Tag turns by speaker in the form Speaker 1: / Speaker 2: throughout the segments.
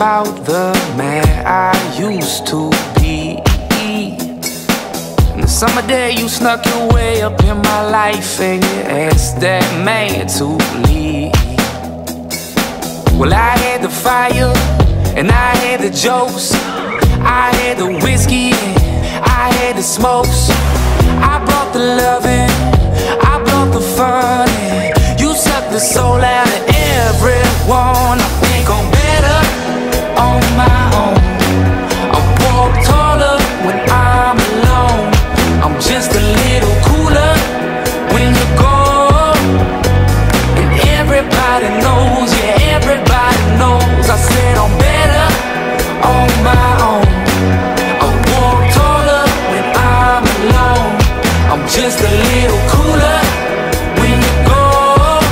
Speaker 1: about the man I used to be. And the summer day you snuck your way up in my life, and you asked that man to leave. Well, I had the fire, and I had the jokes, I had the whiskey, I had the smokes. I brought the loving, I brought the fun, and you sucked the soul out of everyone. I think I'm better on my own. I walk taller when I'm alone. I'm just a little cooler when you're gone. And everybody knows, yeah, everybody knows. I said I'm better on my own. I walk taller when I'm alone. I'm just a little cooler when you're gone.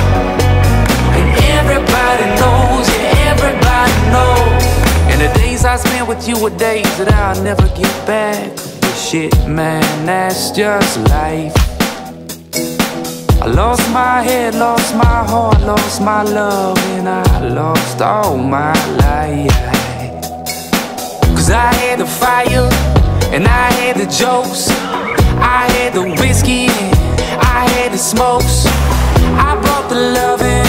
Speaker 1: And everybody knows, yeah, everybody knows. And the days I spent with you were days that I'll never get back. But shit, man, that's just life. I lost my head, lost my heart, lost my love, and I lost all my life. Cause I had the fire, and I had the jokes, I had the whiskey, I had the smokes. I brought the loving,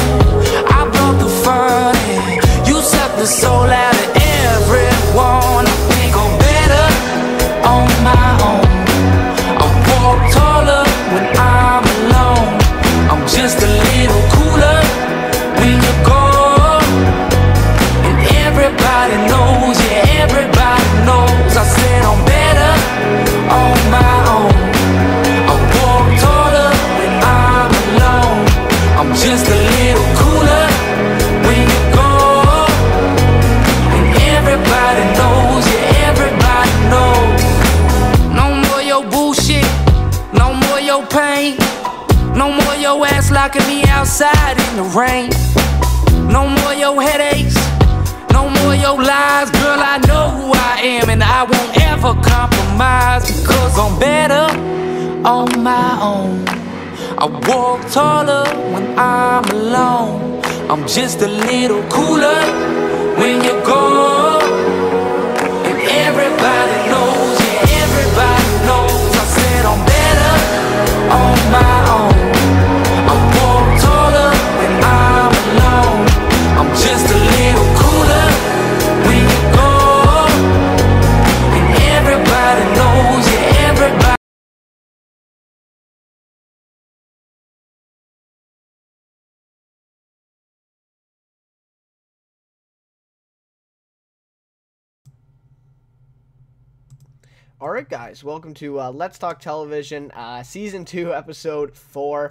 Speaker 1: I brought the fun, and you sucked the soul out of everyone. I think I'm better on my own. I walk taller when I'm alone. I'm just a little cooler when you're gone. And everybody knows, yeah, everybody knows. I said I'm better on my own. I walk taller when I'm alone. I'm just a little cooler when you're gone. And everybody knows, yeah, everybody knows. No more your bullshit, no more your pain, no more your ass locking me outside in the rain. No more your headaches, no more your lies. Girl, I know who I am, and I won't ever compromise. Because I'm better on my own. I walk taller when I'm alone. I'm just a little cooler when you're gone. And everybody knows, yeah, everybody knows. I said I'm better on my own. I walk taller when I'm alone. I'm just a little cooler when you're gone. And everybody knows, yeah, everybody.
Speaker 2: Alright guys, welcome to Let's Talk Television, Season 2, Episode 4.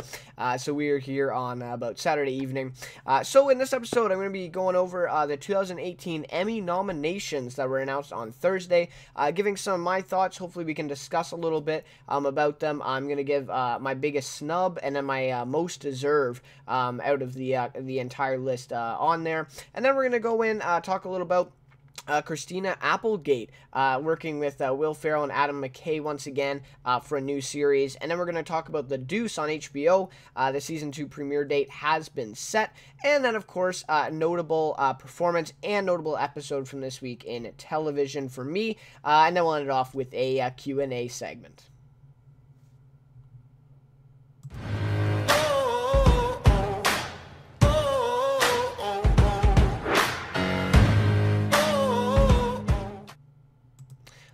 Speaker 2: So we are here on about Saturday evening. So in this episode, I'm going to be going over the 2018 Emmy nominations that were announced on Thursday, giving some of my thoughts. Hopefully we can discuss a little bit about them. I'm going to give my biggest snub and then my most deserved out of the entire list on there. And then we're going to go in, talk a little about Christina Applegate, working with Will Ferrell and Adam McKay once again for a new series. And then we're going to talk about The Deuce on HBO. The Season 2 premiere date has been set. And then, of course, notable performance and notable episode from this week in television for me. And then we'll end it off with a Q&A segment.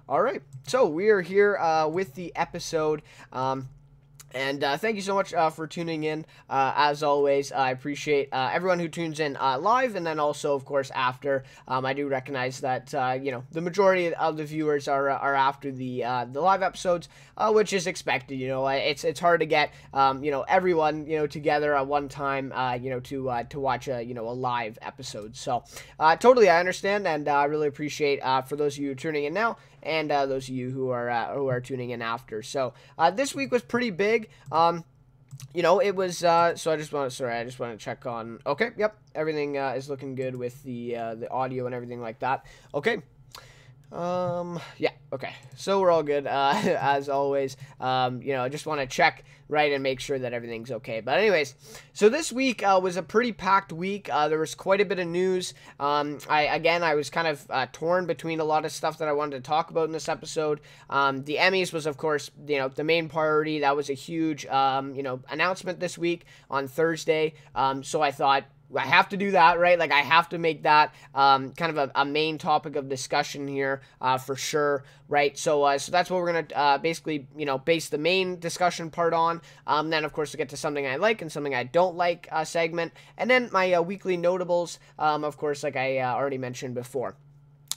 Speaker 2: Alright, so we are here with the episode, and thank you so much for tuning in. As always, I appreciate everyone who tunes in live, and then also, of course, after. I do recognize that, you know, the majority of the viewers are after the live episodes, which is expected. You know, it's hard to get, you know, everyone, you know, together at one time, you know, to watch a, you know, a live episode. So, totally, I understand, and I really appreciate for those of you tuning in now, and those of you who are tuning in after. So this week was pretty big. You know, it was so I just want to check on. Okay, yep, everything is looking good with the audio and everything like that. Okay. Yeah, okay. So we're all good, as always. I just want to check, right, and make sure that everything's okay. But anyways, so this week, was a pretty packed week. There was quite a bit of news. I was kind of, torn between a lot of stuff that I wanted to talk about in this episode. The Emmys was, of course, the main priority. That was a huge, announcement this week on Thursday. So I thought, I have to do that, right? Like, I have to make that kind of a main topic of discussion here, for sure, right? So that's what we're going to basically, base the main discussion part on. Then, of course, we'll get to something I like and something I don't like segment. And then my weekly notables, of course, like I already mentioned before.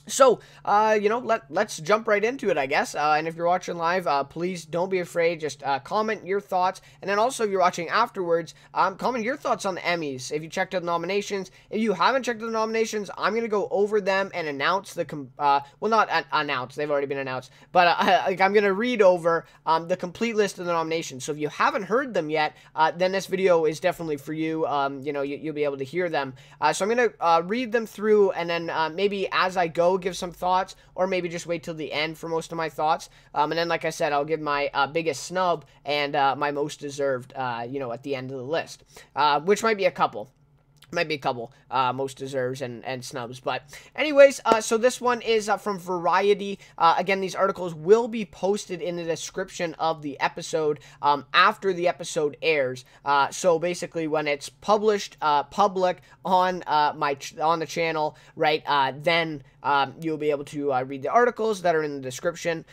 Speaker 2: So, let's jump right into it, I guess. And if you're watching live, please don't be afraid. Just comment your thoughts. And then also, if you're watching afterwards, comment your thoughts on the Emmys. If you checked out the nominations. If you haven't checked out the nominations, I'm going to go over them and announce not announce. They've already been announced. But I'm going to read over the complete list of the nominations. So if you haven't heard them yet, then this video is definitely for you. You'll be able to hear them. So I'm going to read them through, and then maybe as I go, give some thoughts, or maybe just wait till the end for most of my thoughts. And then, like I said, I'll give my biggest snub and my most deserved, at the end of the list, which might be a couple. Most deserves and snubs. But anyways, so this one is from Variety. Again, these articles will be posted in the description of the episode after the episode airs. So basically, when it's published public on on the channel, right, then you'll be able to read the articles that are in the description.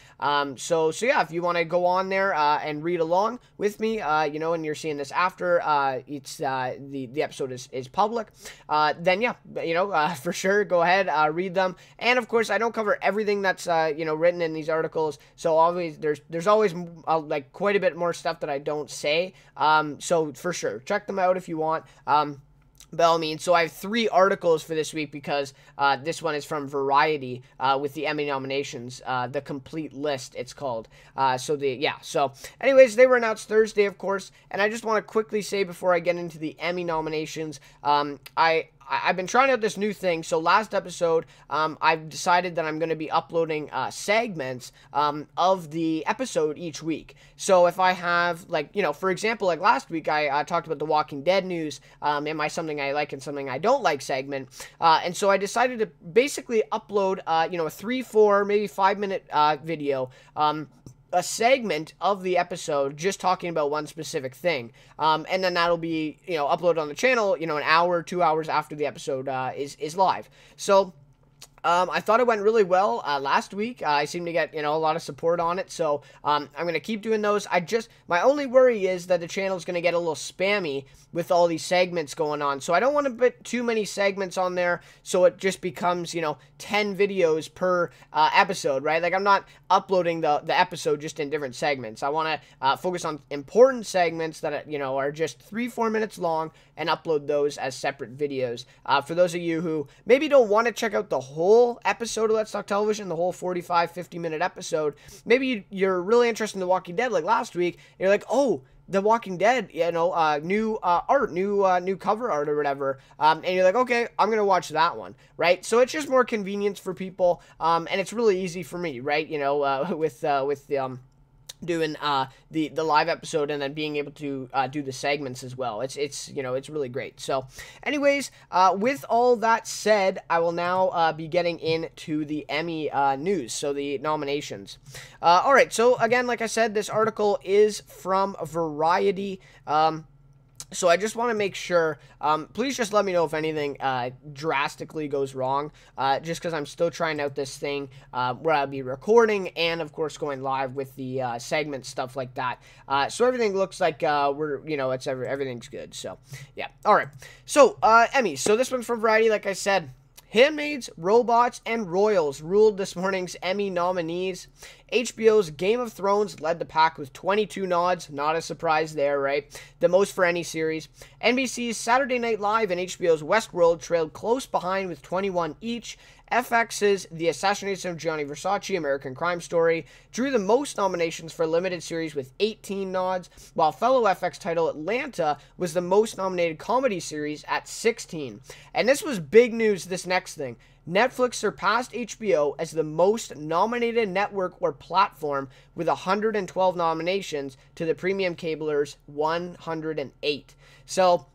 Speaker 2: So yeah, if you want to go on there and read along with me, and you're seeing this after it's the episode is public, then yeah, for sure, go ahead, read them. And of course, I don't cover everything that's written in these articles. So always there's always like quite a bit more stuff that I don't say. So for sure, check them out if you want. By all means. So I have 3 articles for this week because this one is from Variety with the Emmy nominations, the complete list it's called. So anyways, they were announced Thursday, of course, and I just want to quickly say before I get into the Emmy nominations, I've been trying out this new thing. So last episode, I've decided that I'm going to be uploading segments of the episode each week. So if I have, for example, like last week, I talked about the Walking Dead news in my Something I Like and Something I Don't Like segment. And so I decided to basically upload, a 3, 4, maybe 5-minute video, a segment of the episode just talking about one specific thing. And then that'll be, uploaded on the channel, an hour, 2 hours after the episode is live. So I thought it went really well last week. I seem to get, a lot of support on it. So I'm going to keep doing those. My only worry is that the channel is going to get a little spammy with all these segments going on. So I don't want to put too many segments on there so it just becomes, 10 videos per episode, right? Like, I'm not uploading the episode just in different segments. I want to focus on important segments that, are just 3-4 minutes long and upload those as separate videos. For those of you who maybe don't want to check out the whole episode of Let's Talk Television, the whole 45, 50-minute episode, maybe you're really interested in The Walking Dead like last week, and you're like, oh, The Walking Dead, new art, new cover art or whatever, and you're like, okay, I'm gonna watch that one, right? So it's just more convenience for people, and it's really easy for me, right? With doing the live episode and then being able to do the segments as well. It's really great. So anyways, with all that said, I will now be getting into the Emmy news, so the nominations. All right, so again, like I said, this article is from Variety. So I just want to make sure, please just let me know if anything drastically goes wrong, just because I'm still trying out this thing where I'll be recording and, of course, going live with the segment stuff like that. So everything looks like everything's good. So, yeah. All right. So, Emmy. So this one's from Variety, like I said. Handmaids, Robots, and Royals ruled this morning's Emmy nominees. HBO's Game of Thrones led the pack with 22 nods. Not a surprise there, right? The most for any series. NBC's Saturday Night Live and HBO's Westworld trailed close behind with 21 each. FX's The Assassination of Gianni Versace, American Crime Story, drew the most nominations for a limited series with 18 nods, while fellow FX title Atlanta was the most nominated comedy series at 16. And this was big news, this next next thing. Netflix surpassed HBO as the most nominated network or platform with 112 nominations to the premium cabler's 108. So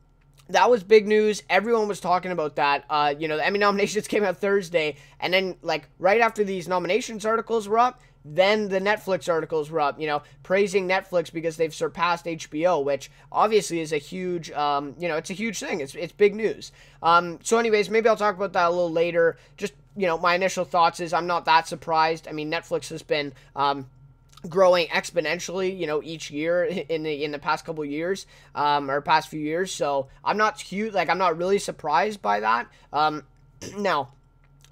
Speaker 2: that was big news. Everyone was talking about that. The Emmy nominations came out Thursday, and then like right after these nominations articles were up, then the Netflix articles were up, praising Netflix because they've surpassed HBO, which obviously is a huge, it's a huge thing. It's big news. So anyways, maybe I'll talk about that a little later. Just, my initial thoughts is I'm not that surprised. I mean, Netflix has been, growing exponentially, each year in the past couple years, or past few years. So I'm not I'm not really surprised by that. Now,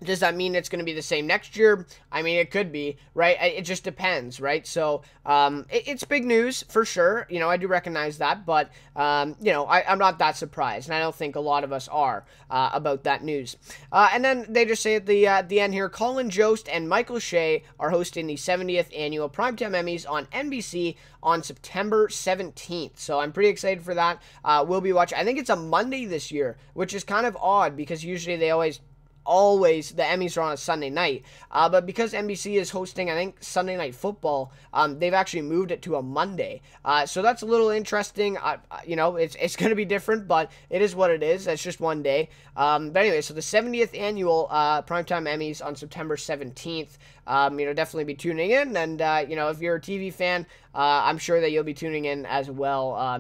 Speaker 2: does that mean it's going to be the same next year? I mean, it could be, right? It just depends, right? So, it's big news for sure. I do recognize that, but, I'm not that surprised, and I don't think a lot of us are about that news. And then they just say at the end here, Colin Jost and Michael Shea are hosting the 70th annual Primetime Emmys on NBC on September 17th. So I'm pretty excited for that. We'll be watching. I think it's a Monday this year, which is kind of odd because usually they always the Emmys are on a Sunday night, but because NBC is hosting, I think, Sunday Night Football, they've actually moved it to a Monday, so that's a little interesting. It's going to be different, but it is what it is. That's just one day. But anyway, so the 70th annual Primetime Emmys on September 17th. Definitely be tuning in, and if you're a TV fan, I'm sure that you'll be tuning in as well.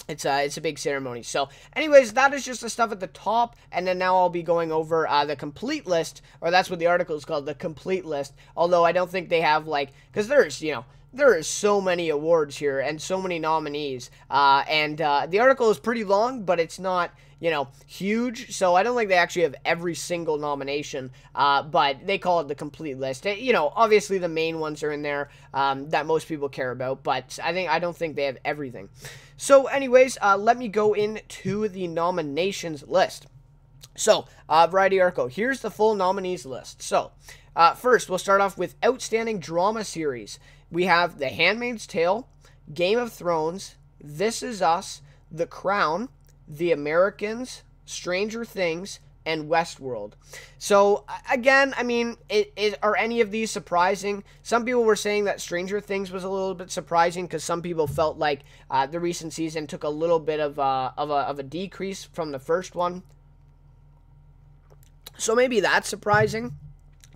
Speaker 2: It's a big ceremony. So anyways, that is just the stuff at the top, and then now I'll be going over the complete list, or that's what the article is called, the complete list, although I don't think they have, because there is so many awards here and so many nominees, and the article is pretty long, but it's not, huge, so I don't think they actually have every single nomination, but they call it the complete list. Obviously the main ones are in there that most people care about, but I don't think they have everything. So anyways, let me go into the nominations list. So, Variety article, here's the full nominees list. So, first, we'll start off with Outstanding Drama Series. We have The Handmaid's Tale, Game of Thrones, This Is Us, The Crown, The Americans, Stranger Things, and Westworld. So, again, I mean, are any of these surprising? Some people were saying that Stranger Things was a little bit surprising because some people felt like the recent season took a little bit of a decrease from the first one. So maybe that's surprising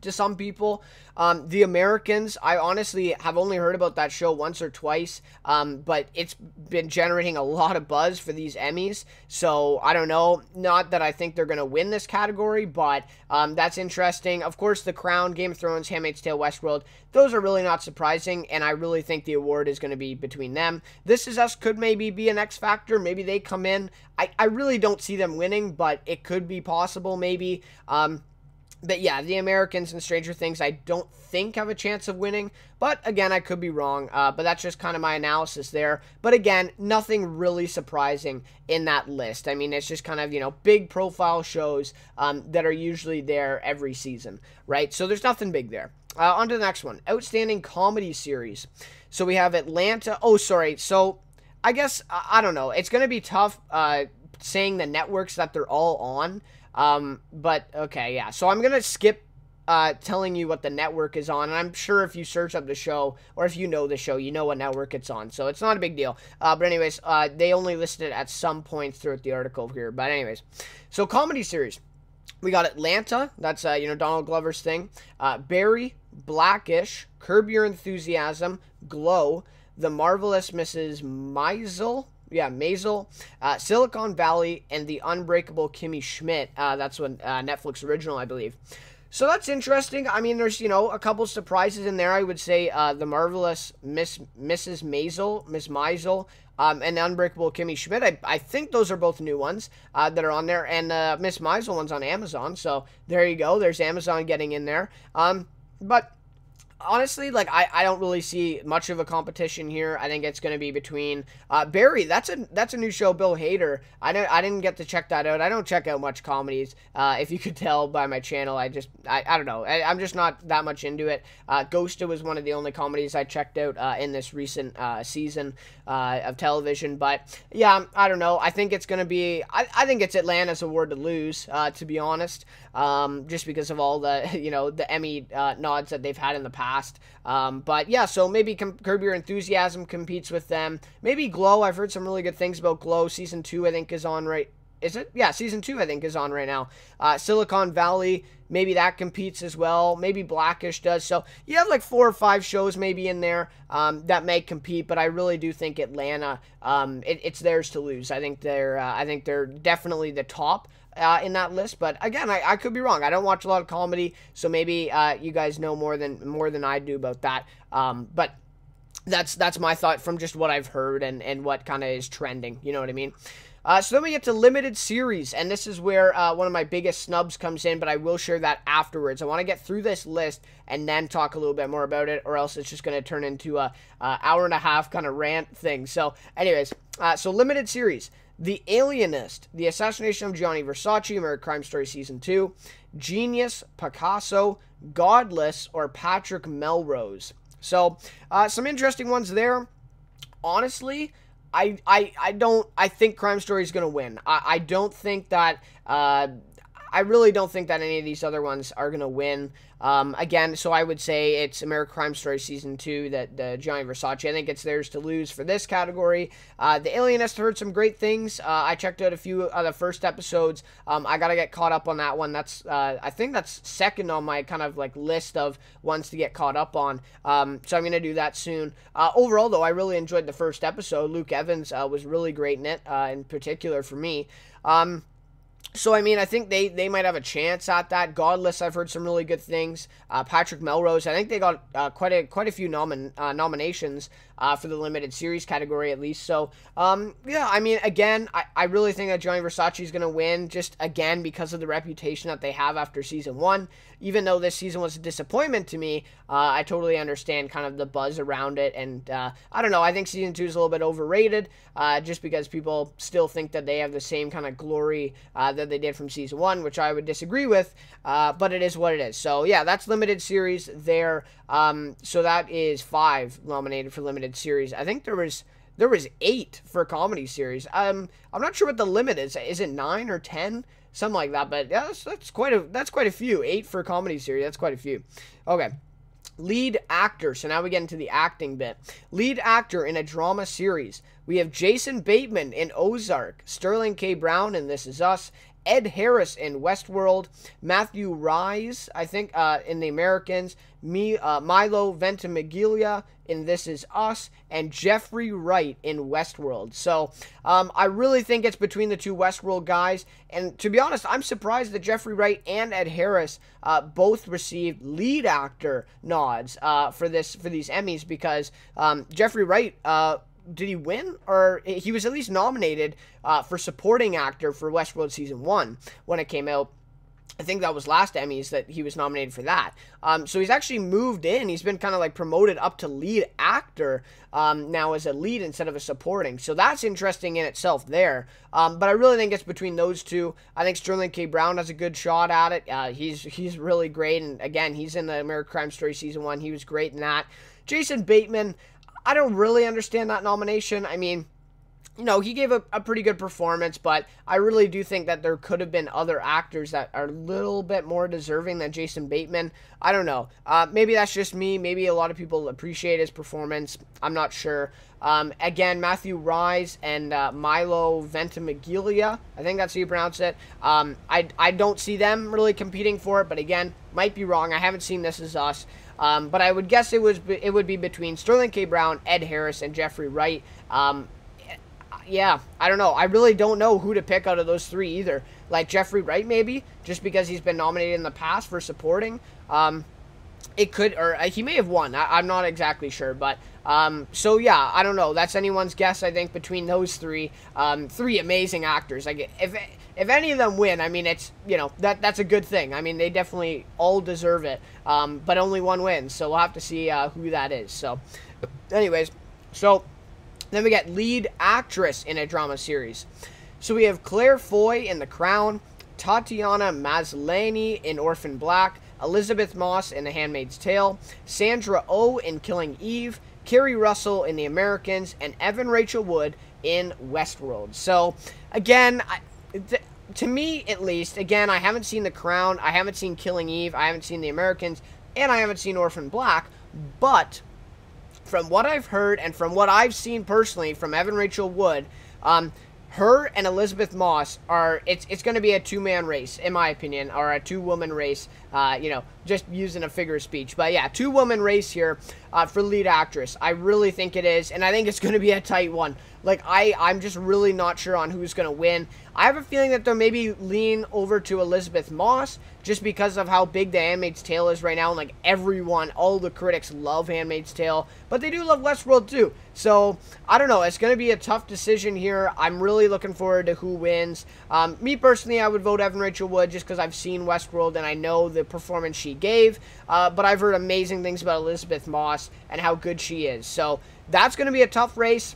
Speaker 2: to some people. The Americans, I honestly have only heard about that show once or twice, but it's been generating a lot of buzz for these Emmys, so I don't know. Not that I think they're going to win this category, but that's interesting. Of course, The Crown, Game of Thrones, Handmaid's Tale, Westworld, those are really not surprising, and I really think the award is going to be between them. This Is Us could maybe be an X factor. Maybe they come in. I really don't see them winning, but it could be possible maybe. But yeah, The Americans and Stranger Things, I don't think have a chance of winning. But again, I could be wrong. But that's just kind of my analysis there. But again, nothing really surprising in that list. I mean, it's just kind of, big profile shows that are usually there every season, right? So there's nothing big there. On to the next one. Outstanding Comedy Series. So we have Atlanta. Oh, sorry. So I guess, I don't know. It's going to be tough saying the networks that they're all on. But okay, yeah. So I'm gonna skip telling you what the network is on, and I'm sure if you search up the show, or if you know the show, you know what network it's on, so it's not a big deal. But anyways, they only listed it at some points throughout the article here. But anyways, so comedy series, we got Atlanta. That's Donald Glover's thing. Barry, Blackish, Curb Your Enthusiasm, Glow, The Marvelous Mrs. Maisel. Yeah, Maisel, Silicon Valley, and The Unbreakable Kimmy Schmidt. That's what Netflix original, I believe. So that's interesting. I mean, there's, a couple surprises in there. I would say The Marvelous Mrs. Maisel, Miss Maisel, and The Unbreakable Kimmy Schmidt. I think those are both new ones that are on there. And Miss Maisel one's on Amazon. So there you go. There's Amazon getting in there. But honestly, like, I don't really see much of a competition here. I think it's going to be between Barry. That's a new show, Bill Hader. I didn't get to check that out. I don't check out much comedies. If you could tell by my channel, I don't know. I'm just not that much into it. Ghosted was one of the only comedies I checked out in this recent season of television. But yeah, I don't know. I think it's going to be. I think it's Atlanta's award to lose. To be honest, just because of all the the Emmy nods that they've had in the past. But yeah, so maybe Curb Your Enthusiasm competes with them. Maybe Glow. I've heard some really good things about Glow. Season 2, I think, is on right. Is it? Yeah, Season 2, I think, is on right now. Silicon Valley, maybe that competes as well. Maybe Blackish does. So you have like 4 or 5 shows maybe in there that may compete, but I really do think Atlanta, it's theirs to lose. I think they're definitely the top in that list, but again, I could be wrong. I don't watch a lot of comedy, so maybe you guys know more than I do about that. But that's my thought from just what I've heard and what kind of is trending. You know what I mean? So then we get to limited series, and this is where one of my biggest snubs comes in, but I will share that afterwards. I want to get through this list and then talk a little bit more about it, or else it's just going to turn into a hour and a half kind of rant thing. So anyways, so limited series. The Alienist, The Assassination of Gianni Versace, American Crime Story Season 2, Genius, Picasso, Godless, or Patrick Melrose. So, some interesting ones there. Honestly, I think Crime Story is going to win. I don't think that, I really don't think that any of these other ones are going to win. Again, so I would say it's American Crime Story Season 2, the Gianni Versace. I think it's theirs to lose for this category. The Alienist heard some great things. I checked out a few of the first episodes. I got to get caught up on that one. That's, I think that's second on my kind of like list of ones to get caught up on. So I'm going to do that soon. Overall, though, I really enjoyed the first episode. Luke Evans was really great in it, in particular for me. So, I mean, I think they might have a chance at that. Godless, I've heard some really good things. Patrick Melrose, I think they got quite a few nominations for the limited series category at least. So, yeah, I mean, again, I really think that Gianni Versace is going to win just, again, because of the reputation that they have after Season 1. Even though this season was a disappointment to me, I totally understand kind of the buzz around it. And, I don't know, I think Season 2 is a little bit overrated just because people still think that they have the same kind of glory that they did from Season 1, which I would disagree with, but it is what it is. So, yeah, that's limited series there. So that is 5 nominated for limited series. I think there was 8 for comedy series. I'm not sure what the limit is. Is it 9 or 10? Something like that, but yeah, that's quite a few. 8 for comedy series, that's quite a few. Okay. Lead actor. So now we get into the acting bit. Lead actor in a drama series. We have Jason Bateman in Ozark, Sterling K. Brown in This Is Us, Ed Harris in Westworld, Matthew Rhys, I think, in The Americans, Milo Ventimiglia in This Is Us, and Jeffrey Wright in Westworld. So, I really think it's between the 2 Westworld guys, and to be honest, I'm surprised that Jeffrey Wright and Ed Harris both received lead actor nods for these Emmys, because Jeffrey Wright, did he win? Or he was at least nominated for supporting actor for Westworld Season 1 when it came out. I think that was last Emmys that he was nominated for that. So he's actually moved in. He's been kind of like promoted up to lead actor now as a lead instead of a supporting. So that's interesting in itself there. But I really think it's between those 2. I think Sterling K. Brown has a good shot at it. He's really great. And again, he's in the American Crime Story Season 1. He was great in that. Jason Bateman, I don't really understand that nomination. I mean, you know, he gave a pretty good performance, but I really do think that there could have been other actors that are a little bit more deserving than Jason Bateman. I don't know. Maybe that's just me. Maybe a lot of people appreciate his performance. I'm not sure. Again, Matthew Rhys and Milo Ventimiglia, I think that's how you pronounce it. I don't see them really competing for it, but again, might be wrong. I haven't seen This Is Us. But I would guess it would be between Sterling K. Brown, Ed Harris, and Jeffrey Wright. Yeah, I don't know. I really don't know who to pick out of those 3 either. Like Jeffrey Wright, maybe, just because he's been nominated in the past for supporting. It could, or he may have won. I'm not exactly sure, but so yeah, I don't know. That's anyone's guess. I think between those three, three amazing actors. Like if any of them win, I mean, it's that's a good thing. I mean, they definitely all deserve it. But only one wins, so we'll have to see who that is. So, anyways, so then we get lead actress in a drama series. So we have Claire Foy in The Crown, Tatiana Maslany in Orphan Black, Elizabeth Moss in The Handmaid's Tale, Sandra Oh in Killing Eve, Kerry Russell in The Americans, and Evan Rachel Wood in Westworld. So, again, to me at least, again, I haven't seen The Crown, I haven't seen Killing Eve, I haven't seen The Americans, and I haven't seen Orphan Black, but from what I've heard and from what I've seen personally from Evan Rachel Wood, her and Elizabeth Moss are, it's going to be a two-man race, in my opinion, or a two-woman race, just using a figure of speech. But yeah, two-woman race here for lead actress. I really think it is, and I think it's going to be a tight one. Like, I'm just really not sure on who's going to win. I have a feeling that they'll maybe lean over to Elizabeth Moss, just because of how big The Handmaid's Tale is right now, and like everyone, all the critics love Handmaid's Tale, but they do love Westworld too. So, I don't know, it's going to be a tough decision here. I'm really looking forward to who wins. Me personally, I would vote Evan Rachel Wood just because I've seen Westworld and I know the performance she gave, but I've heard amazing things about Elizabeth Moss and how good she is. So, that's going to be a tough race.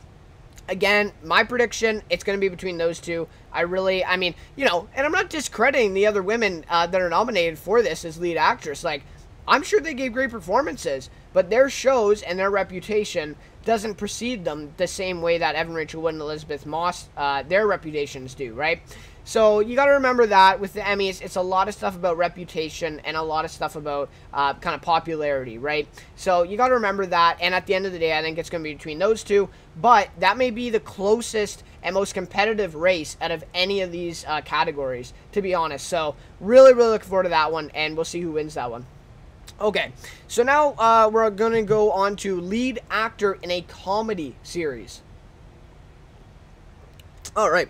Speaker 2: Again, my prediction, it's going to be between those two. I mean, and I'm not discrediting the other women that are nominated for this as lead actress. Like, I'm sure they gave great performances, but their shows and their reputation doesn't precede them the same way that Evan Rachel Wood and Elizabeth Moss, their reputations do, right? So you got to remember that with the Emmys, it's a lot of stuff about reputation and a lot of stuff about kind of popularity, right? So you got to remember that, and at the end of the day, I think it's going to be between those two, but that may be the closest and most competitive race out of any of these categories, to be honest. So really, really looking forward to that one, and we'll see who wins that one. Okay, so now we're going to go on to lead actor in a comedy series. All right.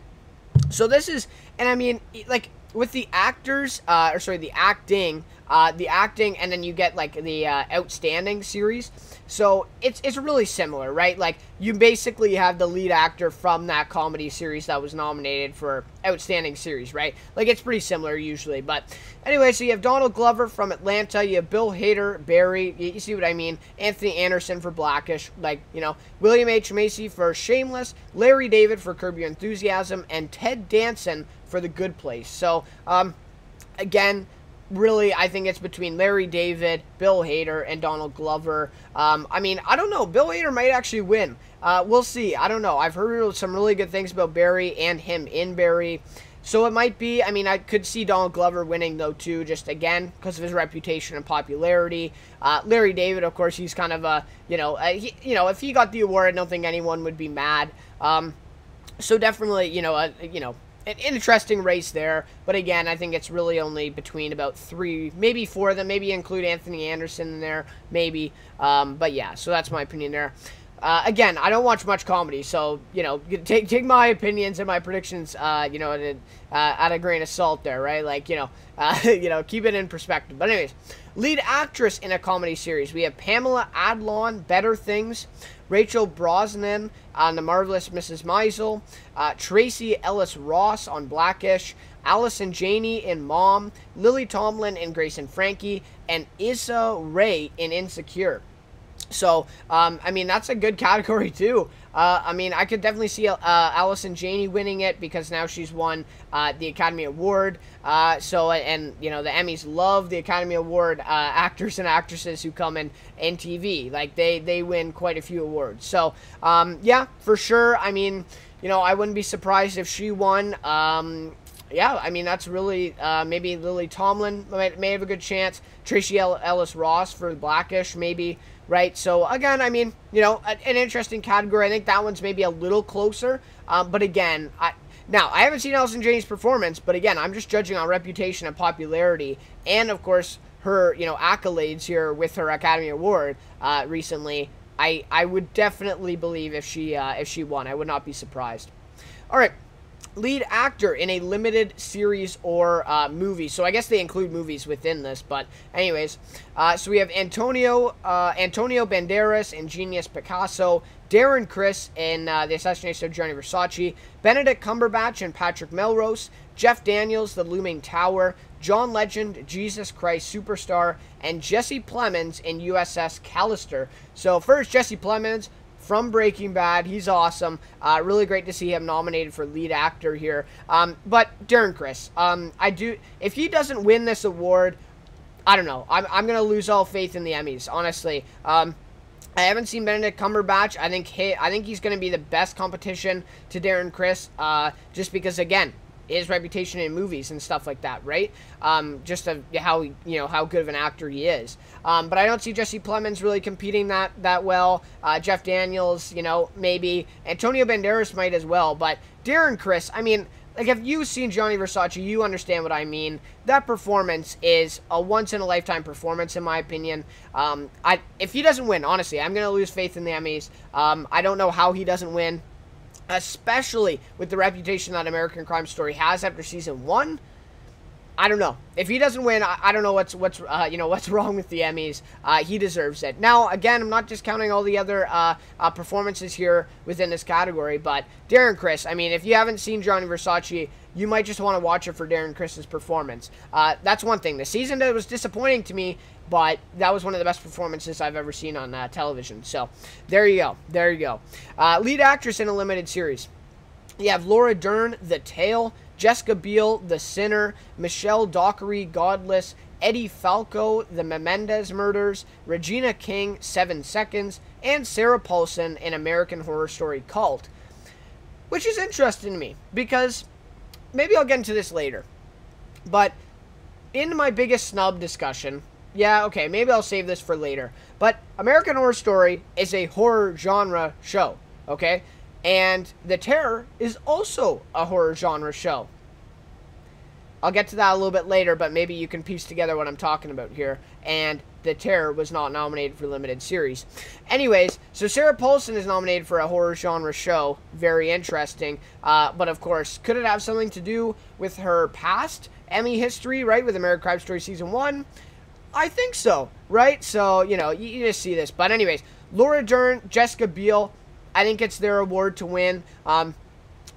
Speaker 2: So this is, and I mean, like, with the actors, the acting, and then you get, like, the outstanding series. So it's really similar, right? Like, you basically have the lead actor from that comedy series that was nominated for outstanding series, right? Like, it's pretty similar usually. But anyway, so you have Donald Glover from Atlanta, you have Bill Hader, Barry, you see what I mean? Anthony Anderson for Blackish, like, William H. Macy for Shameless, Larry David for Curb Your Enthusiasm, and Ted Danson for The Good Place. So, again, really, I think it's between Larry David, Bill Hader, and Donald Glover. I mean, I don't know. Bill Hader might actually win. We'll see. I don't know. I've heard some really good things about Barry and him in Barry. So it might be, I mean, I could see Donald Glover winning, though, too, just, again, because of his reputation and popularity. Larry David, of course, he's kind of a, if he got the award, I don't think anyone would be mad. So definitely, an interesting race there, but again, I think it's really only between about 3, maybe 4 of them, maybe include Anthony Anderson in there, maybe, but yeah, so that's my opinion there. Again, I don't watch much comedy, so, take my opinions and my predictions, at a grain of salt there, right, like, keep it in perspective. But anyways, lead actress in a comedy series, we have Pamela Adlon, Better Things, Rachel Brosnahan on The Marvelous Mrs. Maisel, Tracy Ellis Ross on Blackish, Allison Janney in Mom, Lily Tomlin in Grace and Frankie, and Issa Rae in Insecure. So, I mean, that's a good category, too. I mean, I could definitely see Allison Janney winning it because now she's won the Academy Award. The Emmys love the Academy Award actors and actresses who come in TV. Like, they win quite a few awards. So, yeah, for sure. I mean, I wouldn't be surprised if she won. Yeah, I mean, that's really, maybe Lily Tomlin may have a good chance. Tracy Ellis Ross for Blackish, maybe, right? So, again, I mean, an interesting category. I think that one's maybe a little closer. But again, I haven't seen Allison Janney's performance, but again, I'm just judging on reputation and popularity. And, of course, her, accolades here with her Academy Award recently. I would definitely believe if she won. I would not be surprised. All right. lead actor in a limited series or movie. So I guess they include movies within this, but anyways. So we have Antonio Banderas in Genius Picasso, Darren Criss in The Assassination of Gianni Versace, Benedict Cumberbatch and Patrick Melrose, Jeff Daniels, The Looming Tower, John Legend, Jesus Christ Superstar, and Jesse Plemons in USS Callister. So first, Jesse Plemons from Breaking Bad. He's awesome. Really great to see him nominated for lead actor here. But Darren Criss, if he doesn't win this award, I don't know. I'm gonna lose all faith in the Emmys, honestly. I haven't seen Benedict Cumberbatch. I think he's going to be the best competition to Darren Criss, just because, again, his reputation in movies and stuff like that, right? Just how good of an actor he is. But I don't see Jesse Plemons really competing that well. Jeff Daniels, maybe. Antonio Banderas might as well. But Darren Criss, I mean, like, if you've seen Gianni Versace, you understand what I mean. That performance is a once-in-a-lifetime performance, in my opinion. If he doesn't win, honestly, I'm going to lose faith in the Emmys. I don't know how he doesn't win, especially with the reputation that American Crime Story has after season 1. I don't know. If he doesn't win, I don't know what's wrong with the Emmys. He deserves it. Now, again, I'm not discounting all the other performances here within this category, but Darren Criss, I mean, if you haven't seen Gianni Versace, you might just want to watch it for Darren Criss's performance. That's one thing. The season that was disappointing to me, but that was one of the best performances I've ever seen on television. So, there you go. There you go. Lead actress in a limited series. You have Laura Dern, The Tale, Jessica Biel, The Sinner, Michelle Dockery, Godless, Eddie Falco, The Menendez Murders, Regina King, 7 Seconds, and Sarah Paulson in American Horror Story Cult. Which is interesting to me, because maybe I'll get into this later. But in my biggest snub discussion, yeah, okay, maybe I'll save this for later. But American Horror Story is a horror genre show, okay? And The Terror is also a horror genre show. I'll get to that a little bit later, but maybe you can piece together what I'm talking about here. And The Terror was not nominated for limited series. Anyways, so Sarah Paulson is nominated for a horror genre show. Very interesting. But of course, could it have something to do with her past Emmy history, right? With American Crime Story Season 1? I think so, right? So, you just see this. But anyways, Laura Dern, Jessica Biel, I think it's their award to win.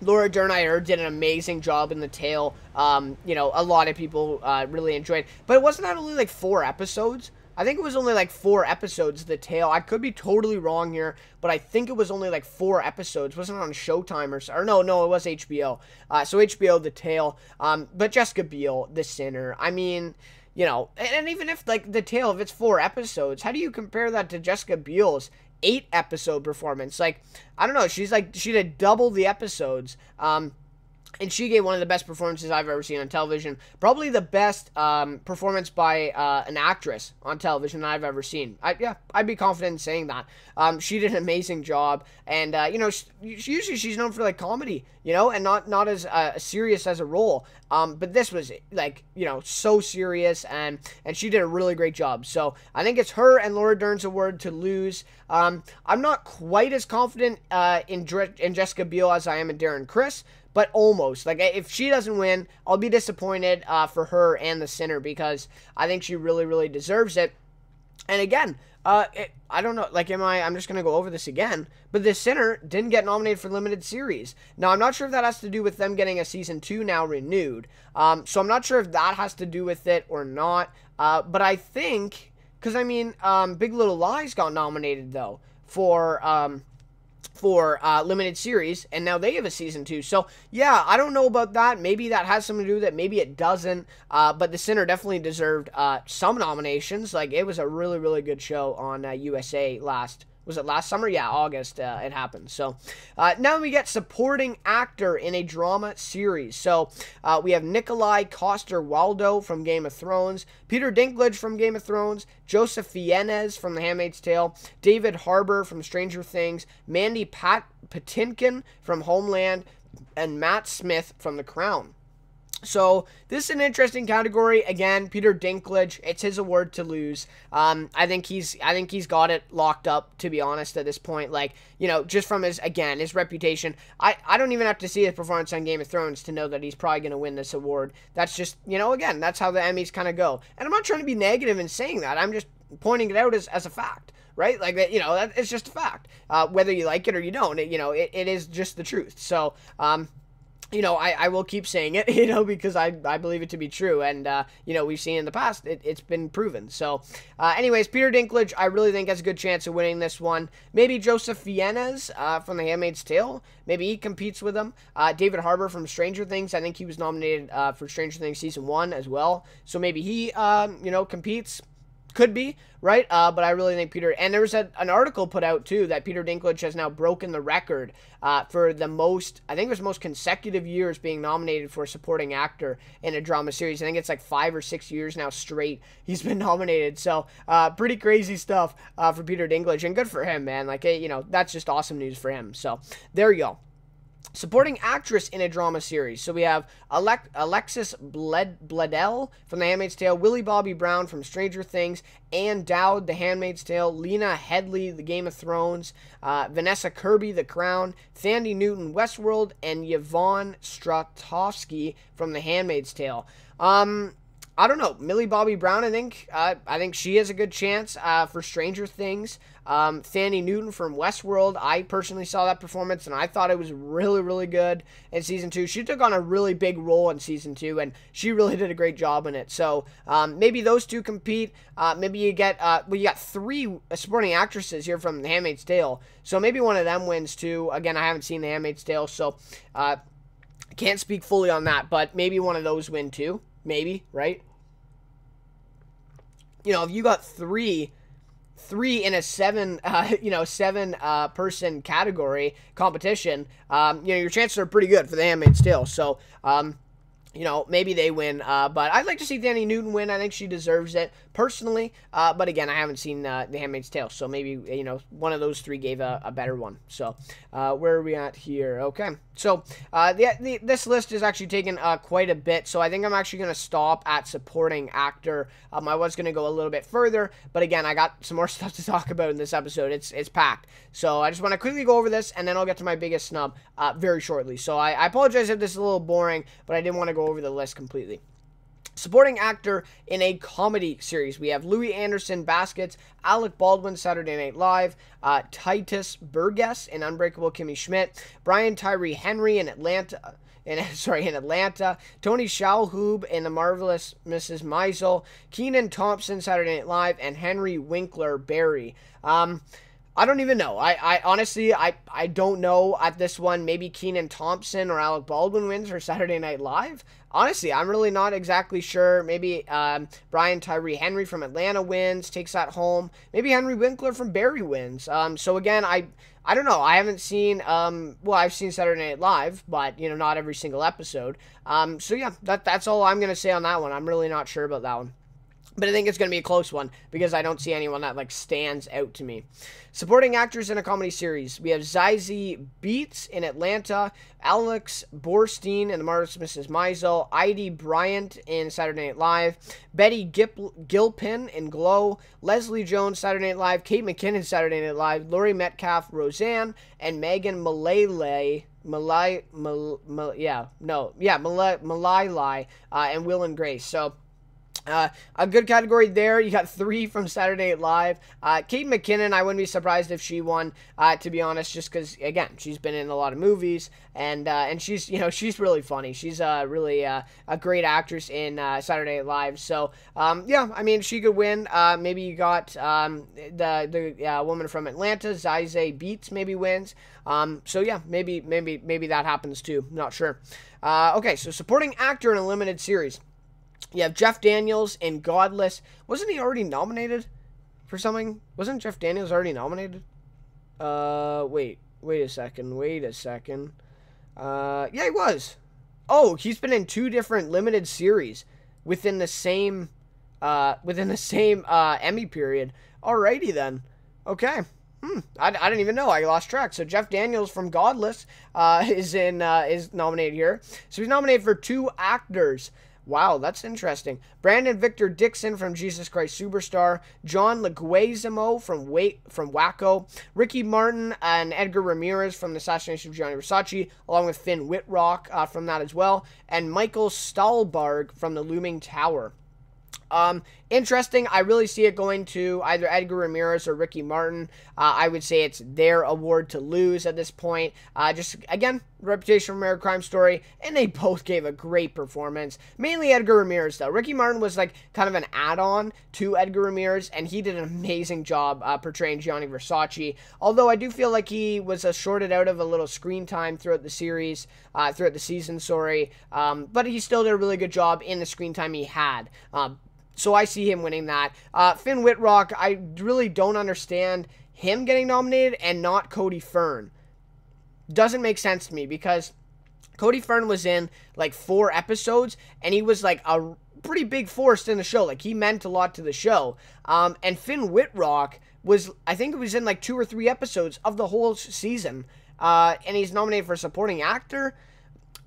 Speaker 2: Laura Dern, I heard, did an amazing job in The Tale. A lot of people really enjoyed it. But wasn't that only like 4 episodes? I think it was only like 4 episodes, The Tale. I could be totally wrong here, but I think it was only like 4 episodes. It wasn't on Showtime or no, it was HBO. So HBO, The Tale. But Jessica Biel, The Sinner. I mean, and even if like The Tale, if it's 4 episodes, how do you compare that to Jessica Biel's 8-episode performance? Like, I don't know, she did double the episodes, and she gave one of the best performances I've ever seen on television. Probably the best performance by an actress on television that I've ever seen. I'd be confident in saying that. She did an amazing job, and usually she's known for like comedy, and not as serious as a role. But this was like so serious, and she did a really great job. So I think it's her and Laura Dern's award to lose. I'm not quite as confident in Jessica Biel as I am in Darren Criss, but almost. Like, if she doesn't win, I'll be disappointed for her and The Sinner, because I think she really, really deserves it. And again, I don't know, like, I'm just going to go over this again, but The Sinner didn't get nominated for limited series. Now, I'm not sure if that has to do with them getting a season 2 now renewed. So I'm not sure if that has to do with it or not. But I think, because, I mean, Big Little Lies got nominated, though, for limited series, and now they have a season 2. So yeah, I don't know about that. Maybe that has something to do with it, maybe it doesn't. But The Sinner definitely deserved some nominations. Like, it was a really, really good show on USA last summer? Yeah, August it happened. So now we get supporting actor in a drama series. So we have Nikolai Coster-Waldau from Game of Thrones, Peter Dinklage from Game of Thrones, Joseph Fiennes from The Handmaid's Tale, David Harbour from Stranger Things, Mandy Patinkin from Homeland, and Matt Smith from The Crown. So this is an interesting category. Again, Peter Dinklage, it's his award to lose. I think he's got it locked up, to be honest, at this point. Like, you know, just from his reputation. I don't even have to see his performance on Game of Thrones to know that he's probably going to win this award. That's just, you know, again, that's how the Emmys kind of go. And I'm not trying to be negative in saying that. I'm just pointing it out as a fact. Right? Like, you know, it's just a fact. Whether you like it or you don't, it is just the truth. So, you know, I will keep saying it, you know, because I believe it to be true. And, you know, we've seen in the past, it's been proven. So, anyways, Peter Dinklage, I really think has a good chance of winning this one. Maybe Joseph Fiennes from The Handmaid's Tale. Maybe he competes with him. David Harbour from Stranger Things. I think he was nominated for Stranger Things Season 1 as well. So maybe he, you know, competes. Could be, right? But I really think Peter... And there was an article put out, too, that Peter Dinklage has now broken the record for the most... I think it was most consecutive years being nominated for a supporting actor in a drama series. I think it's like 5 or 6 years now straight he's been nominated. So, pretty crazy stuff for Peter Dinklage. And good for him, man. Like, you know, that's just awesome news for him. So, there you go. Supporting actress in a drama series. So we have Alexis Bledel from The Handmaid's Tale, Willie Bobby Brown from Stranger Things, Ann Dowd, The Handmaid's Tale, Lena Headey, The Game of Thrones, Vanessa Kirby, The Crown, Thandie Newton, Westworld, and Yvonne Strahovski from The Handmaid's Tale. I don't know. Millie Bobby Brown, I think she has a good chance for Stranger Things. Thandie Newton from Westworld, I personally saw that performance, and I thought it was really, really good in Season 2. She took on a really big role in Season 2, and she really did a great job in it. So, maybe those two compete. Maybe you get, well, you got 3 supporting actresses here from The Handmaid's Tale. So, maybe one of them wins, too. Again, I haven't seen The Handmaid's Tale, so, can't speak fully on that, but maybe one of those win, too. Maybe, right? You know, if you got three in a 7 person category competition, you know, your chances are pretty good for The Handmaid's Tale. So, you know, maybe they win. But I'd like to see Thandie Newton win. I think she deserves it personally. But again, I haven't seen The Handmaid's Tale, so maybe, you know, one of those 3 gave a better one. So, where are we at here? Okay. So, this list is actually taken quite a bit, so I think I'm actually going to stop at supporting actor. I was going to go a little bit further, but again, I got some more stuff to talk about in this episode. It's packed. So, I just want to quickly go over this, and then I'll get to my biggest snub very shortly. So, I apologize if this is a little boring, but I didn't want to go over the list completely. Supporting actor in a comedy series. We have Louis Anderson Baskets, Alec Baldwin, Saturday Night Live, Titus Burgess in Unbreakable Kimmy Schmidt, Brian Tyree Henry in Atlanta, Tony Shalhoub in The Marvelous Mrs. Maisel, Kenan Thompson, Saturday Night Live, and Henry Winkler Barry. I don't even know. I honestly, I don't know at this one. Maybe Kenan Thompson or Alec Baldwin wins for Saturday Night Live. Honestly, I'm really not exactly sure. Maybe Brian Tyree Henry from Atlanta wins, takes that home. Maybe Henry Winkler from Barry wins. So again, I don't know. I haven't seen, well, I've seen Saturday Night Live, but, you know, not every single episode. So yeah, that's all I'm going to say on that one. I'm really not sure about that one. But I think it's going to be a close one because I don't see anyone that, like, stands out to me. Supporting actors in a comedy series. We have Zazie Beetz in Atlanta, Alex Borstein in The Marvelous Mrs. Maisel, Heidi Bryant in Saturday Night Live, Betty Gilpin in Glow, Leslie Jones, Saturday Night Live, Kate McKinnon, Saturday Night Live, Laurie Metcalf, Roseanne, and Megan Mullally, and Will and Grace. So, a good category there. You got 3 from Saturday Night Live. Kate McKinnon, I wouldn't be surprised if she won, to be honest, just because, again, she's been in a lot of movies, and she's, you know, she's really funny. She's really a great actress in Saturday Night Live. So, yeah, I mean, she could win. Maybe you got the woman from Atlanta, Zazie Beetz, maybe wins. So, yeah, maybe that happens too. Not sure. Okay, so supporting actor in a limited series. You have Jeff Daniels in Godless. Wasn't he already nominated for something? Wasn't Jeff Daniels already nominated? Wait a second. Yeah, he was. Oh, he's been in 2 different limited series within the same Emmy period. Alrighty then. Okay. I didn't even know. I lost track. So Jeff Daniels from Godless is nominated here. So he's nominated for 2 actors. Wow, that's interesting. Brandon Victor Dixon from Jesus Christ Superstar, John Leguizamo from Wacko, Ricky Martin and Edgar Ramirez from The Assassination of Gianni Versace, along with Finn Wittrock from that as well, and Michael Stahlbarg from The Looming Tower. Interesting. I really see it going to either Edgar Ramirez or Ricky Martin. I would say it's their award to lose at this point. Just, again, reputation for American Crime Story, and they both gave a great performance. Mainly Edgar Ramirez, though. Ricky Martin was, like, kind of an add-on to Edgar Ramirez, and he did an amazing job portraying Gianni Versace. Although I do feel like he was shorted out of a little screen time throughout the series, throughout the season, sorry. But he still did a really good job in the screen time he had. So I see him winning that. Finn Wittrock, I really don't understand him getting nominated and not Cody Fern. Doesn't make sense to me because Cody Fern was in like 4 episodes and he was like a pretty big force in the show. Like he meant a lot to the show. And Finn Wittrock was, I think it was in like 2 or 3 episodes of the whole season. And he's nominated for supporting actor.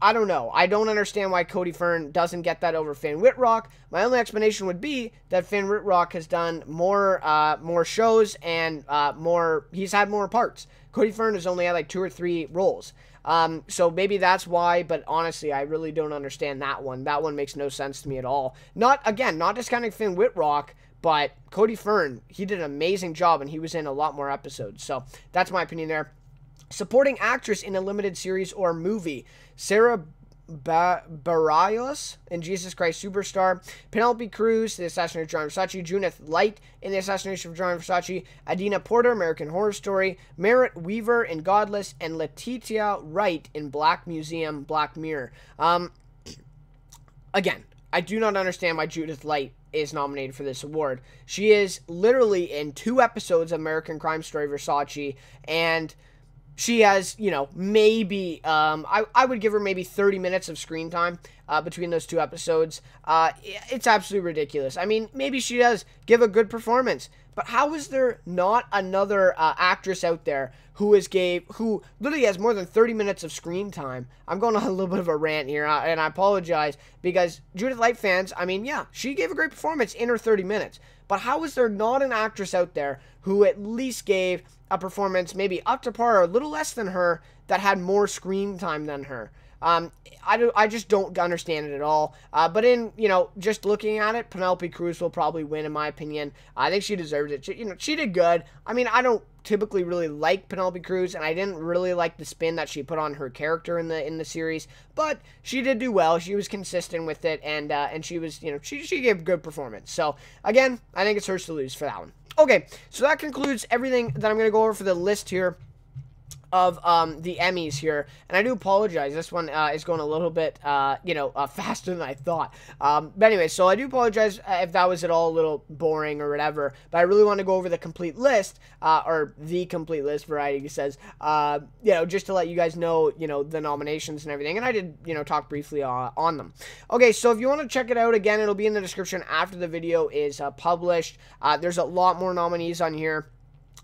Speaker 2: I don't know. I don't understand why Cody Fern doesn't get that over Finn Wittrock. My only explanation would be that Finn Wittrock has done more shows and he's had more parts. Cody Fern has only had like 2 or 3 roles. So maybe that's why, but honestly, I really don't understand that one. That one makes no sense to me at all. Not discounting Finn Wittrock, but Cody Fern, he did an amazing job and he was in a lot more episodes. So that's my opinion there. Supporting actress in a limited series or movie. Sarah Bareilles in Jesus Christ Superstar, Penelope Cruz, The Assassination of Gianni Versace, Judith Light in The Assassination of Gianni Versace, Adina Porter, American Horror Story, Merritt Weaver in Godless, and Letitia Wright in Black Museum, Black Mirror. Again, I do not understand why Judith Light is nominated for this award. She is literally in 2 episodes of American Crime Story Versace, and she has, you know, maybe, I would give her maybe 30 minutes of screen time between those 2 episodes. It's absolutely ridiculous. I mean, maybe she does give a good performance, but how is there not another actress out there who literally has more than 30 minutes of screen time? I'm going on a little bit of a rant here, and I apologize, because Judith Light fans, I mean, yeah, she gave a great performance in her 30 minutes, but how is there not an actress out there who at least gave a performance maybe up to par or a little less than her that had more screen time than her? I just don't understand it at all. But in, you know, just looking at it, Penelope Cruz will probably win, in my opinion. I think she deserved it. She did good. I mean, I don't typically really like Penelope Cruz, and I didn't really like the spin that she put on her character in the series, but she did do well. She was consistent with it, and she was, you know, she gave a good performance. So again, I think it's hers to lose for that one. Okay, so that concludes everything that I'm going to go over for the list here of the Emmys here, and I do apologize. This one is going a little bit, faster than I thought. But anyway, so I do apologize if that was at all a little boring or whatever. But I really want to go over the complete list, or the complete list. Variety says, just to let you guys know, the nominations and everything. And I did, talk briefly on them. Okay, so if you want to check it out again, it'll be in the description after the video is published. There's a lot more nominees on here.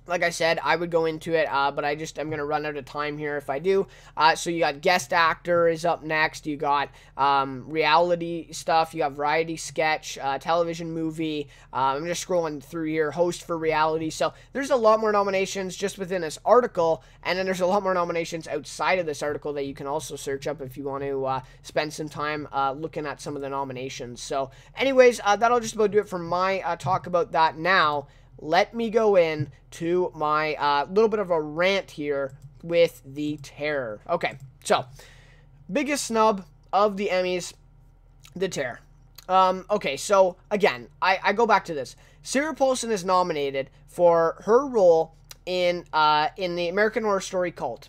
Speaker 2: Like I said, I would go into it, but I'm going to run out of time here if I do. So you got guest actor is up next. You got reality stuff. You got variety sketch, television movie. I'm just scrolling through here. Host for reality. So there's a lot more nominations just within this article. And then there's a lot more nominations outside of this article that you can also search up if you want to spend some time looking at some of the nominations. So anyways, that'll just about do it for my talk about that now. Let me go in to my little bit of a rant here with The Terror. Okay, so biggest snub of the Emmys, The Terror. Okay, so again, I go back to this. Sarah Paulson is nominated for her role in the American Horror Story cult.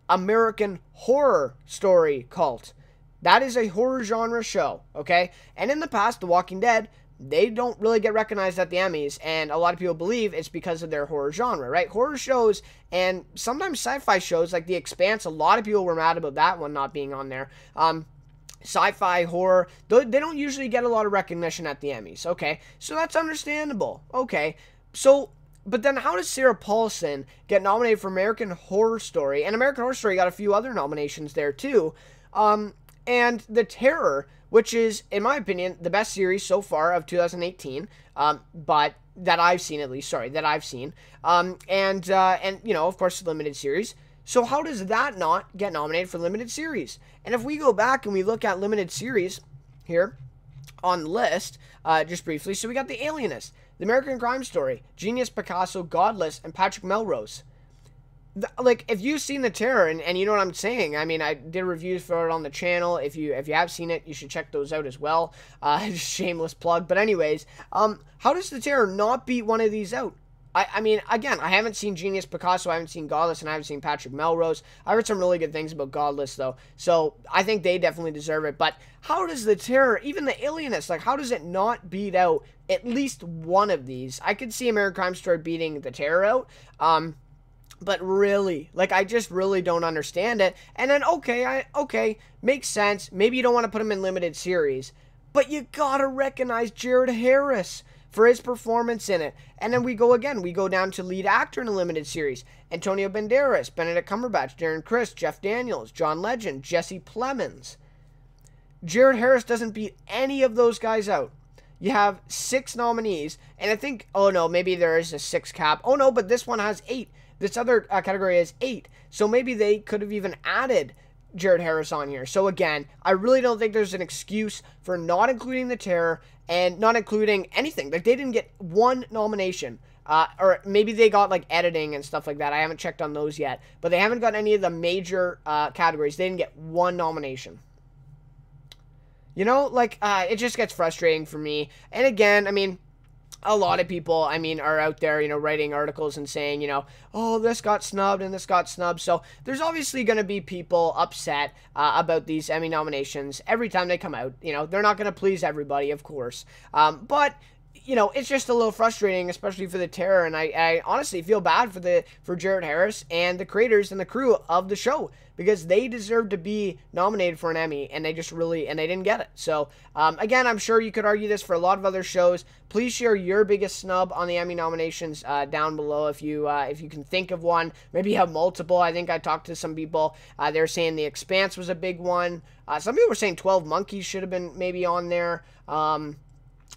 Speaker 2: American Horror Story cult. That is a horror genre show, okay? And in the past, The Walking Dead, they don't really get recognized at the Emmys, and a lot of people believe it's because of their horror genre, right? Horror shows and sometimes sci-fi shows like The Expanse, a lot of people were mad about that one not being on there. Sci-fi, horror, they don't usually get a lot of recognition at the Emmys, okay? So that's understandable, okay? So But then how does Sarah Paulson get nominated for American Horror Story? And American Horror Story got a few other nominations there too. And The Terror, which is, in my opinion, the best series so far of 2018, but that I've seen at least, sorry, that I've seen. And you know, of course, limited series. So how does that not get nominated for limited series? And if we go back and we look at limited series here on the list, just briefly, so we got The Alienist, The American Crime Story, Genius, Picasso, Godless, and Patrick Melrose. Like, if you've seen The Terror, and you know what I'm saying, I mean, I did reviews for it on the channel. If you have seen it, you should check those out as well. Shameless plug. But anyways, how does The Terror not beat one of these out? I mean, again, I haven't seen Genius, Picasso, I haven't seen Godless, and I haven't seen Patrick Melrose. I heard some really good things about Godless, though, so I think they definitely deserve it. But how does The Terror, even The Alienist, like, how does it not beat out at least one of these? I could see American Crime Story beating The Terror out, but really, like, I just really don't understand it. And then, okay, makes sense. Maybe you don't want to put him in limited series, but you gotta recognize Jared Harris for his performance in it. And then we go down to lead actor in a limited series. Antonio Banderas, Benedict Cumberbatch, Darren Criss, Jeff Daniels, John Legend, Jesse Plemons. Jared Harris doesn't beat any of those guys out. You have 6 nominees, and I think, oh no, maybe there is a 6 cap. Oh no, but this one has 8. This other category has 8. So maybe they could have even added Jared Harris on here. So again, I really don't think there's an excuse for not including The Terror and not including anything. Like, they didn't get one nomination. Or maybe they got, like, editing and stuff like that. I haven't checked on those yet. But they haven't got any of the major categories. They didn't get one nomination. You know, like, it just gets frustrating for me. And again, I mean, a lot of people, I mean, are out there, you know, writing articles and saying, you know, oh, this got snubbed and this got snubbed. So there's obviously going to be people upset about these Emmy nominations every time they come out. You know, they're not going to please everybody, of course. But you know, it's just a little frustrating, especially for The Terror, and I honestly feel bad for Jared Harris and the creators and the crew of the show, because they deserve to be nominated for an Emmy, and they didn't get it. So, again, I'm sure you could argue this for a lot of other shows. Please share your biggest snub on the Emmy nominations down below if you can think of one. Maybe you have multiple. I think I talked to some people. They were saying The Expanse was a big one. Some people were saying 12 Monkeys should have been maybe on there.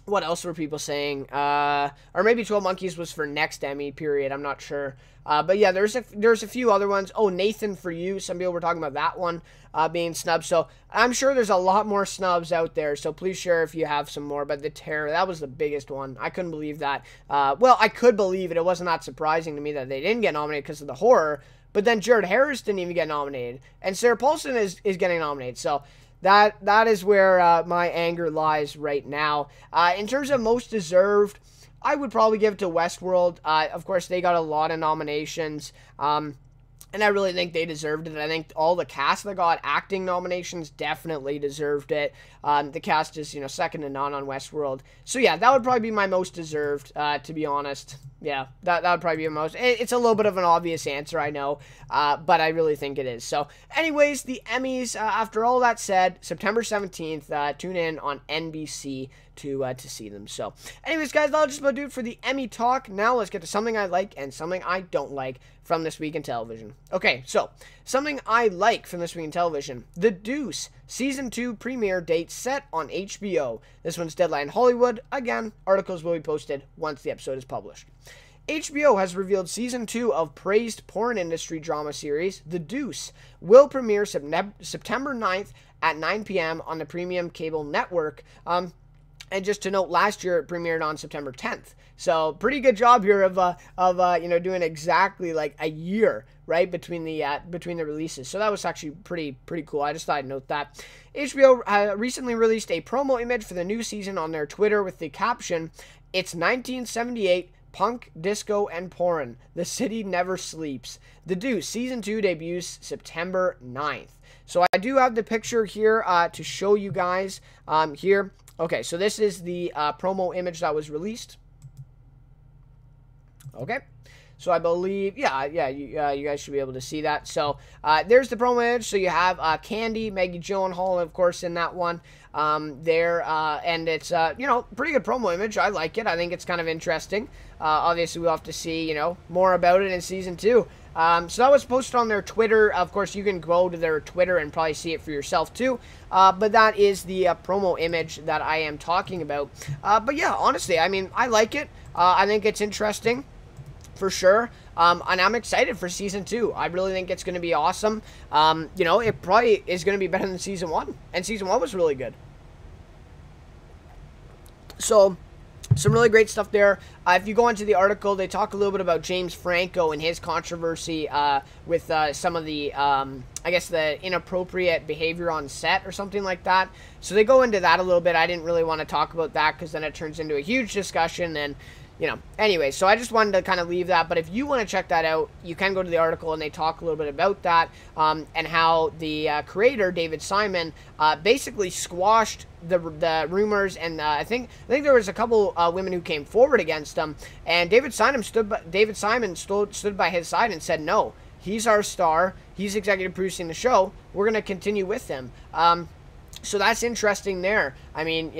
Speaker 2: What else were people saying? Or maybe 12 Monkeys was for next Emmy period. I'm not sure. But yeah, there's a few other ones. Oh, Nathan For You. Some people were talking about that one being snubbed. So I'm sure there's a lot more snubs out there. So please share if you have some more. But The Terror, that was the biggest one. I couldn't believe that. Well, I could believe it. It wasn't that surprising to me that they didn't get nominated because of the horror. But then Jared Harris didn't even get nominated. And Sarah Paulson is getting nominated. So that is where my anger lies right now. In terms of most deserved, I would probably give it to Westworld. Of course, they got a lot of nominations, and I really think they deserved it. I think all the cast that got acting nominations definitely deserved it. The cast is, you know, second to none on Westworld. So yeah, that would probably be my most deserved, to be honest. Yeah, that would probably be the most. It's a little bit of an obvious answer, I know, but I really think it is. So, anyways, the Emmys, after all that said, September 17th, tune in on NBC to see them. So, anyways, guys, that'll just about do it for the Emmy talk. Now, let's get to something I like and something I don't like from this week in television. Okay, so, something I like from this week in television. The Deuce, Season 2 premiere date set on HBO. This one's Deadline Hollywood. Again, articles will be posted once the episode is published. HBO has revealed Season 2 of praised porn industry drama series, The Deuce, will premiere September 9th at 9 p.m. on the premium cable network. And just to note, last year it premiered on September 10th. So pretty good job here of you know, doing exactly like a year, right, between the releases. So that was actually pretty cool. I just thought I'd note that. HBO recently released a promo image for the new season on their Twitter with the caption, "It's 1978, punk, disco, and porn. The city never sleeps. The Deuce Season 2 debuts September 9th. So I do have the picture here to show you guys here. Okay, so this is the promo image that was released. Okay, So I believe, you guys should be able to see that. So there's the promo image. So you have Candy, Maggie Gyllenhaal, of course, in that one. There, and it's, pretty good promo image. I like it. I think it's kind of interesting. Obviously, we'll have to see, more about it in Season 2. So that was posted on their Twitter. Of course, you can go to their Twitter and probably see it for yourself, too. But that is the promo image that I am talking about. But yeah, honestly, I mean, I like it. I think it's interesting. For sure, and I'm excited for Season 2. I really think it's going to be awesome. It probably is going to be better than Season 1, and Season 1 was really good. So, some really great stuff there. If you go into the article, they talk a little bit about James Franco and his controversy with some of the, I guess, the inappropriate behavior on set or something like that. So they go into that a little bit. I didn't really want to talk about that because then it turns into a huge discussion and anyway, so I just wanted to kind of leave that. But if you want to check that out, you can go to the article and they talk a little bit about that and how the creator, David Simon, basically squashed the rumors. And I think there was a couple women who came forward against him. And David Simon stood by his side and said, no, he's our star. He's executive producing the show. We're going to continue with him. So that's interesting there. I mean,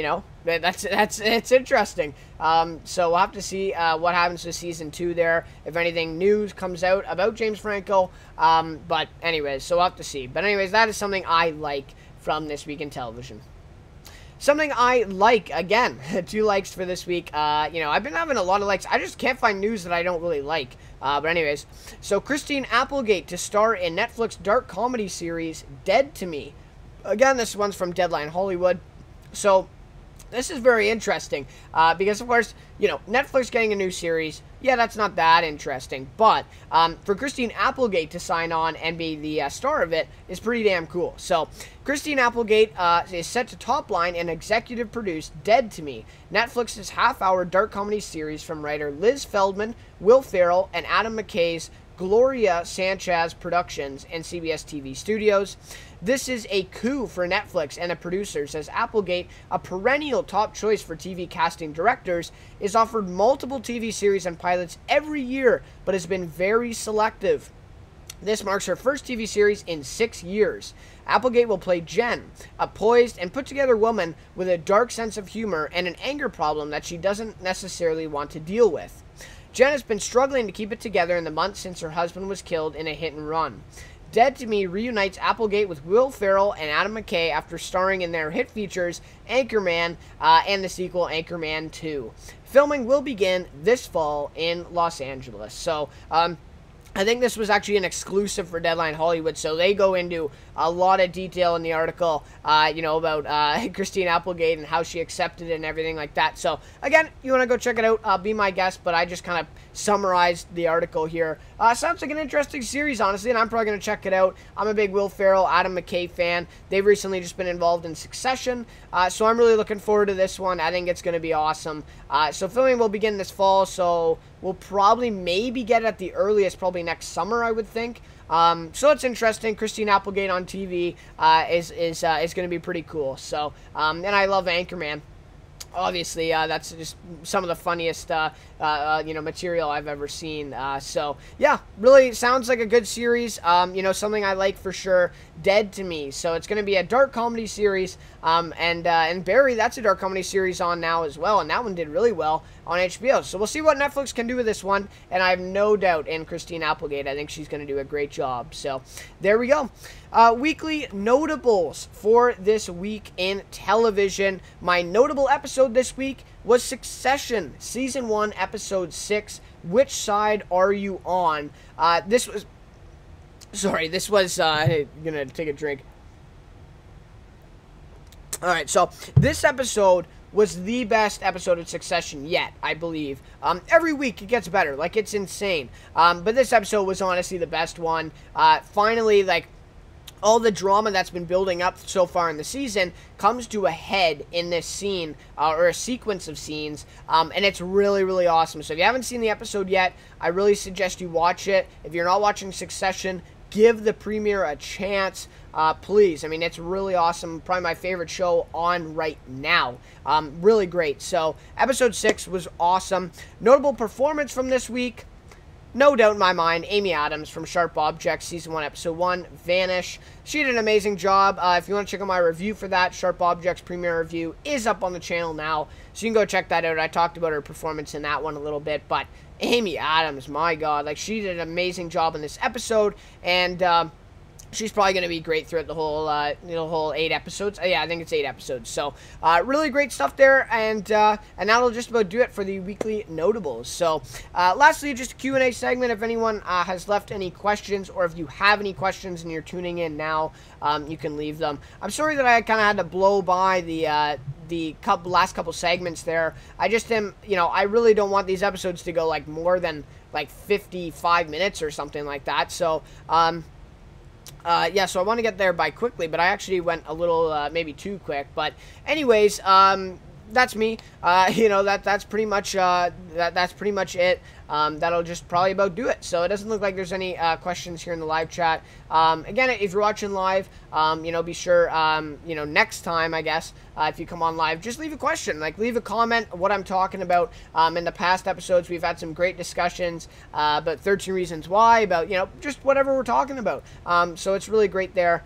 Speaker 2: it's interesting. So we'll have to see what happens to Season 2 there, if anything news comes out about James Franco. But anyways, so we'll have to see. But anyways, that is something I like from this week in television. Something I like, again, 2 likes for this week. I've been having a lot of likes. I just can't find news that I don't really like. But anyways, so Christine Applegate to star in Netflix dark comedy series Dead to Me. Again, this one's from Deadline Hollywood. So this is very interesting because, of course, Netflix getting a new series, yeah, that's not that interesting. But for Christine Applegate to sign on and be the star of it is pretty damn cool. So Christine Applegate is set to top line and executive produce Dead to Me, Netflix's half-hour dark comedy series from writer Liz Feldman, Will Ferrell, and Adam McKay's Gloria Sanchez Productions and CBS TV Studios. This is a coup for Netflix and the producers, as Applegate, a perennial top choice for TV casting directors, is offered multiple TV series and pilots every year, but has been very selective. This marks her first TV series in 6 years. Applegate will play Jen, a poised and put-together woman with a dark sense of humor and an anger problem that she doesn't necessarily want to deal with. Jen has been struggling to keep it together in the months since her husband was killed in a hit-and-run. Dead to Me reunites Applegate with Will Ferrell and Adam McKay after starring in their hit features Anchorman and the sequel Anchorman 2. Filming will begin this fall in Los Angeles. So, I think this was actually an exclusive for Deadline Hollywood, so they go into a lot of detail in the article, about Christine Applegate and how she accepted it and everything like that. So, again, you want to go check it out, be my guest, but I just kind of summarized the article here. Sounds like an interesting series, honestly, and I'm probably going to check it out. I'm a big Will Ferrell, Adam McKay fan. They've recently just been involved in Succession, so I'm really looking forward to this one. I think it's going to be awesome. So filming will begin this fall, so we'll probably maybe get it at the earliest, probably next summer, I would think. So it's interesting. Christine Applegate on TV is going to be pretty cool. So, and I love Anchorman. Obviously, that's just some of the funniest, material I've ever seen. So, yeah, really sounds like a good series. Something I like for sure. Dead to Me. So it's going to be a dark comedy series. And Barry, that's a dark comedy series on now as well. And that one did really well on HBO. So we'll see what Netflix can do with this one. And I have no doubt in Christine Applegate. I think she's going to do a great job. So there we go. Weekly notables for this week in television. My notable episode this week was Succession, Season 1, Episode 6. Which side are you on? This was, I'm gonna take a drink. Alright, so this episode was the best episode of Succession yet, I believe. Every week it gets better, like it's insane. But this episode was honestly the best one. Finally, all the drama that's been building up so far in the season comes to a head in this scene, or a sequence of scenes, and it's really, really awesome. So if you haven't seen the episode yet, I really suggest you watch it. If you're not watching Succession, give the premiere a chance, please. I mean, it's really awesome. Probably my favorite show on right now. Really great. So, episode 6 was awesome. Notable performance from this week. no doubt in my mind, Amy Adams from Sharp Objects, Season 1, Episode 1, Vanish. She did an amazing job. If you want to check out my review for that, Sharp Objects premiere review is up on the channel now, so you can go check that out. I talked about her performance in that one a little bit, but Amy Adams, my God, like, she did an amazing job in this episode, and she's probably going to be great throughout the whole 8 episodes. Yeah, I think it's 8 episodes. So, really great stuff there, and that'll just about do it for the weekly notables. So, lastly, just a Q&A segment. If anyone has left any questions, or if you have any questions and you're tuning in now, you can leave them. I'm sorry that I kind of had to blow by the last couple segments there. I just am, I really don't want these episodes to go like more than like 55 minutes or something like that. So, yeah, so I want to get there by quickly, but I actually went a little, maybe too quick. But anyways, that's me. That's pretty much, that's pretty much it. That'll just probably about do it. So it doesn't look like there's any questions here in the live chat. Again, if you're watching live, be sure, next time, I guess, if you come on live, just leave a question. Like, leave a comment of what I'm talking about. In the past episodes, we've had some great discussions about 13 Reasons Why, about, just whatever we're talking about. So it's really great there.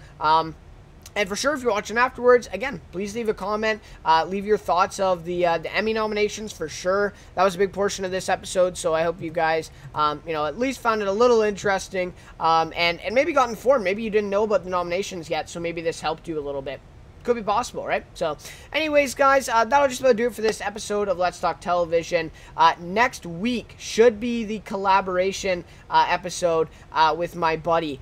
Speaker 2: And for sure, if you're watching afterwards, again, please leave a comment. Leave your thoughts of the Emmy nominations for sure. That was a big portion of this episode, so I hope you guys, at least found it a little interesting, and maybe got informed. Maybe you didn't know about the nominations yet, so maybe this helped you a little bit. Could be possible, right? So, anyways, guys, that'll just about do it for this episode of Let's Talk Television. Next week should be the collaboration episode with my buddy.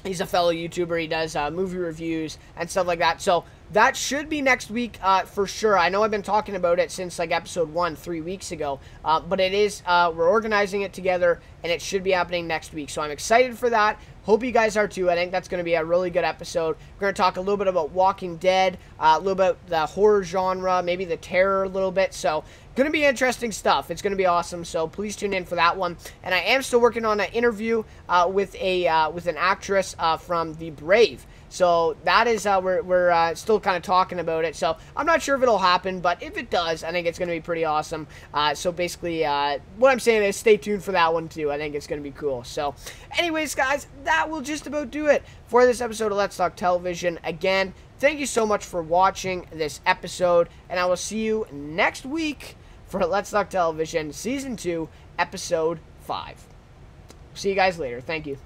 Speaker 2: He's a fellow YouTuber. He does movie reviews and stuff like that. So that should be next week for sure. I know I've been talking about it since like episode 1 3 weeks ago. But it is, we're organizing it together, and it should be happening next week. So I'm excited for that. Hope you guys are too. I think that's going to be a really good episode. We're going to talk a little bit about Walking Dead, a little bit about the horror genre, maybe the terror a little bit. So, going to be interesting stuff. It's going to be awesome. So, please tune in for that one. And I am still working on an interview with an actress from The Brave. So that is, we're still kind of talking about it. So I'm not sure if it'll happen, but if it does, I think it's going to be pretty awesome. So basically, what I'm saying is stay tuned for that one too. I think it's going to be cool. So anyways, guys, that will just about do it for this episode of Let's Talk Television. Again, thank you so much for watching this episode, and I will see you next week for Let's Talk Television Season 2, Episode 5. See you guys later. Thank you.